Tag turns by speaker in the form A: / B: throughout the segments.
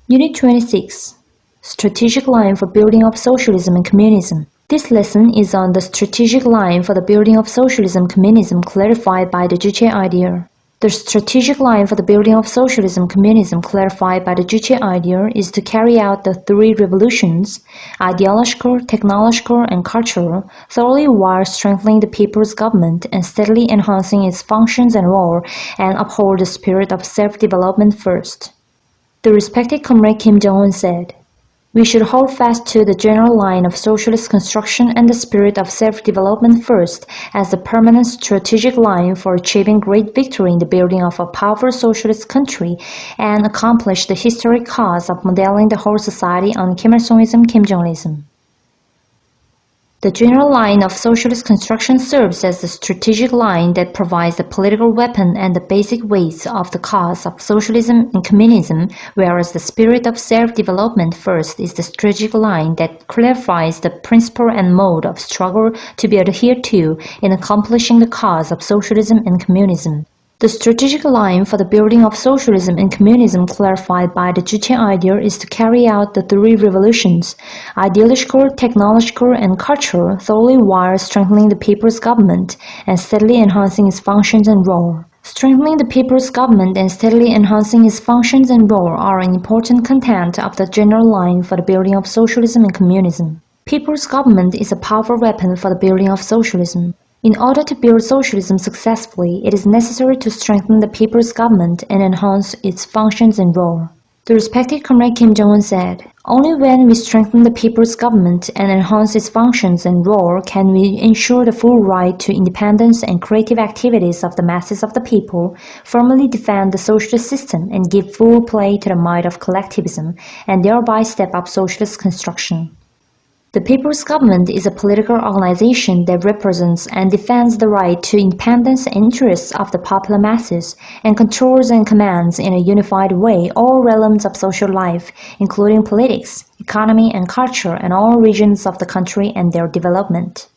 A: Unit 26. Strategic line for building up socialism and communism. This lesson is on the strategic line for the building of socialism and communism clarified by the Juche idea. The strategic line for the building of socialism and communism clarified by the Juche idea is to carry out the three revolutions, ideological, technological, and cultural, thoroughly while strengthening the people's government and steadily enhancing its functions and role, and uphold the spirit of self-development first. The respected Comrade Kim Jong-un said, "We should hold fast to the general line of socialist construction and the spirit of self-development first as the permanent strategic line for achieving great victory in the building of a powerful socialist country and accomplish the historic cause of modeling the whole society on Kim Il-sungism, Kim Jong-ilism." The general line of socialist construction serves as the strategic line that provides the political weapon and the basic weights of the cause of socialism and communism, whereas the spirit of self-development first is the strategic line that clarifies the principle and mode of struggle to be adhered to in accomplishing the cause of socialism and communism. The strategic line for the building of socialism and communism clarified by the Juche idea is to carry out the three revolutions, ideological, technological, and cultural, thoroughly while strengthening the people's government and steadily enhancing its functions and role. Strengthening the people's government and steadily enhancing its functions and role are an important content of the general line for the building of socialism and communism. People's government is a powerful weapon for the building of socialism. In order to build socialism successfully, it is necessary to strengthen the people's government and enhance its functions and role. The respected Comrade Kim Jong-un said, "Only when we strengthen the people's government and enhance its functions and role can we ensure the full right to independence and creative activities of the masses of the people, firmly defend the socialist system and give full play to the might of collectivism, and thereby step up socialist construction." The people's government is a political organization that represents and defends the right to independence and interests of the popular masses, and controls and commands in a unified way all realms of social life, including politics, economy, and culture, and all regions of the country and their development.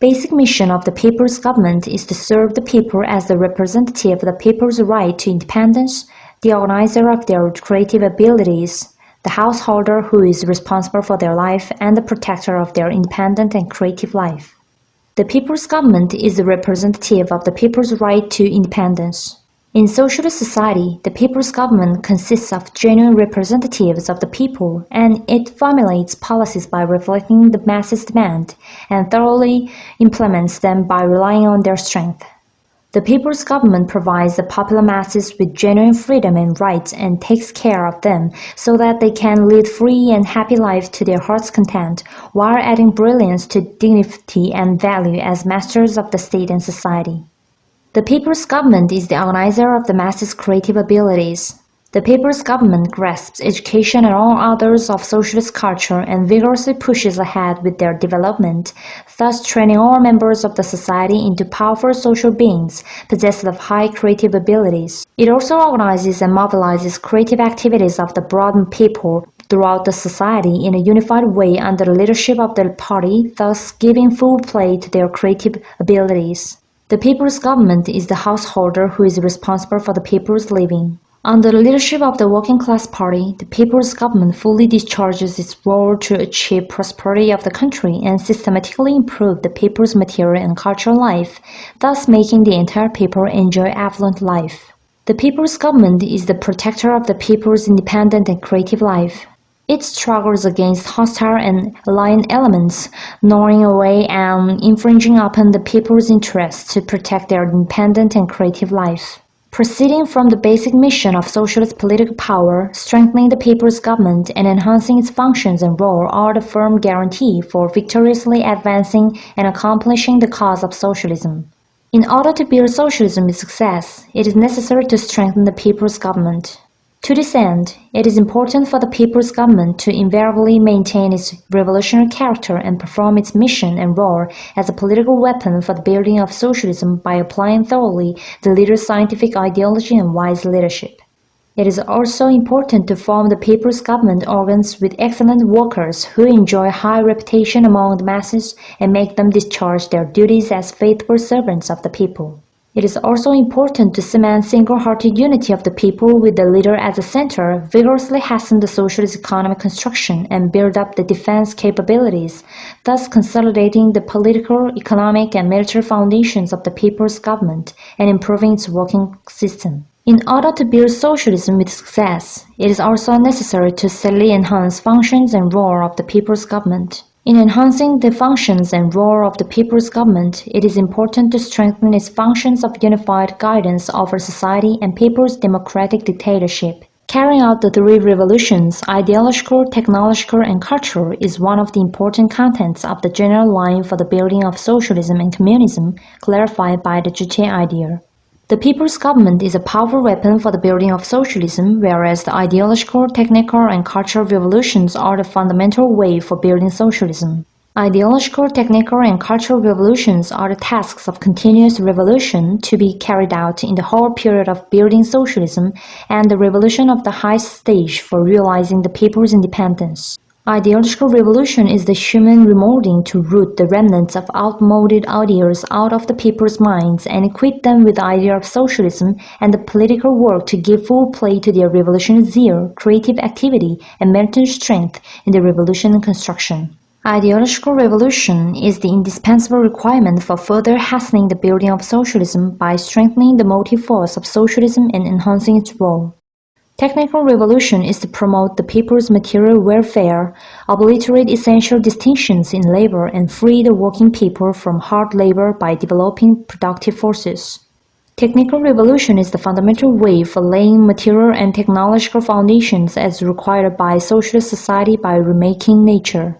A: Basic mission of the people's government is to serve the people as the representative of the people's right to independence, the organizer of their creative abilities, the householder who is responsible for their life, and the protector of their independent and creative life. The people's government is the representative of the people's right to independence. In socialist society, the people's government consists of genuine representatives of the people, and it formulates policies by reflecting the masses' demand, and thoroughly implements them by relying on their strength. The people's government provides the popular masses with genuine freedom and rights and takes care of them so that they can lead free and happy lives to their heart's content, while adding brilliance to dignity and value as masters of the state and society. The people's government is the organizer of the masses' creative abilities. The people's government grasps education and all others of socialist culture and vigorously pushes ahead with their development, thus training all members of the society into powerful social beings possessed of high creative abilities. It also organizes and mobilizes creative activities of the broad people throughout the society in a unified way under the leadership of the party, thus giving full play to their creative abilities. The people's government is the householder who is responsible for the people's living. Under the leadership of the working class party, the people's government fully discharges its role to achieve prosperity of the country and systematically improve the people's material and cultural life, thus making the entire people enjoy affluent life. The people's government is the protector of the people's independent and creative life. It struggles against hostile and alien elements, gnawing away and infringing upon the people's interests to protect their independent and creative life. Proceeding from the basic mission of socialist political power, strengthening the people's government and enhancing its functions and role are the firm guarantee for victoriously advancing and accomplishing the cause of socialism. In order to build socialism with success, it is necessary to strengthen the people's government. To this end, it is important for the people's government to invariably maintain its revolutionary character and perform its mission and role as a political weapon for the building of socialism by applying thoroughly the leader's scientific ideology and wise leadership. It is also important to form the people's government organs with excellent workers who enjoy high reputation among the masses and make them discharge their duties as faithful servants of the people. It is also important to cement single-hearted unity of the people with the leader as a center, vigorously hasten the socialist economic construction, and build up the defense capabilities, thus consolidating the political, economic, and military foundations of the people's government and improving its working system. In order to build socialism with success, it is also necessary to steadily enhance functions and role of the people's government. In enhancing the functions and role of the people's government, it is important to strengthen its functions of unified guidance over society and people's democratic dictatorship. Carrying out the three revolutions, ideological, technological, and cultural, is one of the important contents of the general line for the building of socialism and communism, clarified by the Juche idea. The people's government is a powerful weapon for the building of socialism, whereas the ideological, technical, and cultural revolutions are the fundamental way for building socialism. Ideological, technical, and cultural revolutions are the tasks of continuous revolution to be carried out in the whole period of building socialism and the revolution of the highest stage for realizing the people's independence. Ideological revolution is the human remolding to root the remnants of outmoded ideas out of the people's minds and equip them with the idea of socialism and the political work to give full play to their revolutionary zeal, creative activity, and mental strength in the revolution and construction. Ideological revolution is the indispensable requirement for further hastening the building of socialism by strengthening the motive force of socialism and enhancing its role. Technical revolution is to promote the people's material welfare, obliterate essential distinctions in labor, and free the working people from hard labor by developing productive forces. Technical revolution is the fundamental way for laying material and technological foundations as required by socialist society by remaking nature.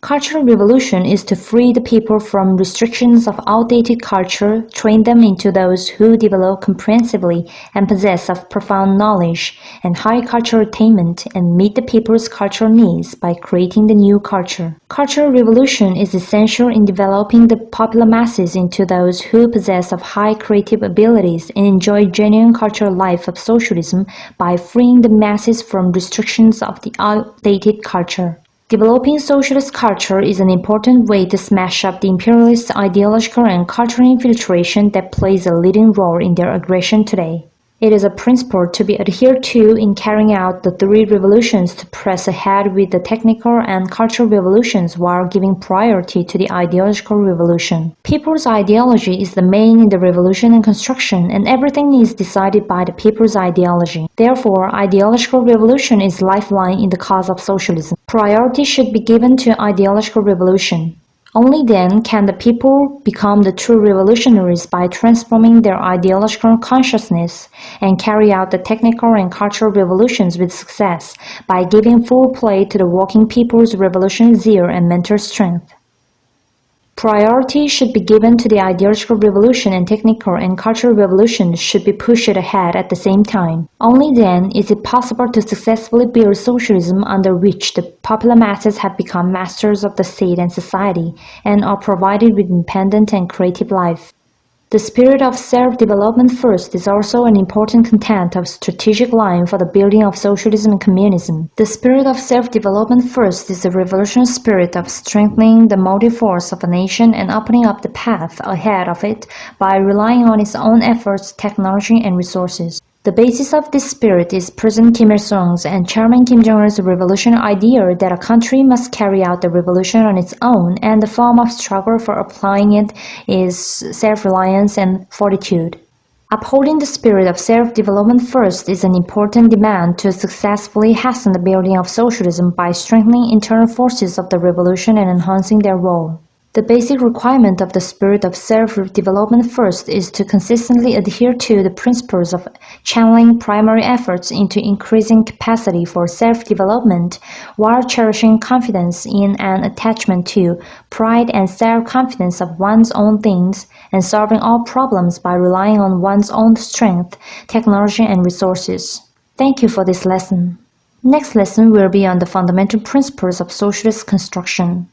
A: Cultural revolution is to free the people from restrictions of outdated culture, train them into those who develop comprehensively and possess of profound knowledge and high cultural attainment, and meet the people's cultural needs by creating the new culture. Cultural revolution is essential in developing the popular masses into those who possess of high creative abilities and enjoy genuine cultural life of socialism by freeing the masses from restrictions of the outdated culture. Developing socialist culture is an important way to smash up the imperialist ideological and cultural infiltration that plays a leading role in their aggression today. It is a principle to be adhered to in carrying out the three revolutions to press ahead with the technical and cultural revolutions while giving priority to the ideological revolution. People's ideology is the main in the revolution and construction, and everything is decided by the people's ideology. Therefore, ideological revolution is lifeline in the cause of socialism. Priority should be given to ideological revolution. Only then can the people become the true revolutionaries by transforming their ideological consciousness and carry out the technical and cultural revolutions with success by giving full play to the working people's revolutionary zeal and mental strength. Priority should be given to the ideological revolution, and technical and cultural revolutions should be pushed ahead at the same time. Only then is it possible to successfully build socialism under which the popular masses have become masters of the state and society and are provided with independent and creative life. The spirit of self-development first is also an important content of strategic line for the building of socialism and communism. The spirit of self-development first is the revolutionary spirit of strengthening the motive force of a nation and opening up the path ahead of it by relying on its own efforts, technology, and resources. The basis of this spirit is President Kim Il-sung's and Chairman Kim Jong-il's revolutionary idea that a country must carry out the revolution on its own, and the form of struggle for applying it is self-reliance and fortitude. Upholding the spirit of self-development first is an important demand to successfully hasten the building of socialism by strengthening internal forces of the revolution and enhancing their role. The basic requirement of the spirit of self-development first is to consistently adhere to the principles of channeling primary efforts into increasing capacity for self-development while cherishing confidence in and attachment to pride and self-confidence of one's own things and solving all problems by relying on one's own strength, technology, and resources. Thank you for this lesson. Next lesson will be on the fundamental principles of socialist construction.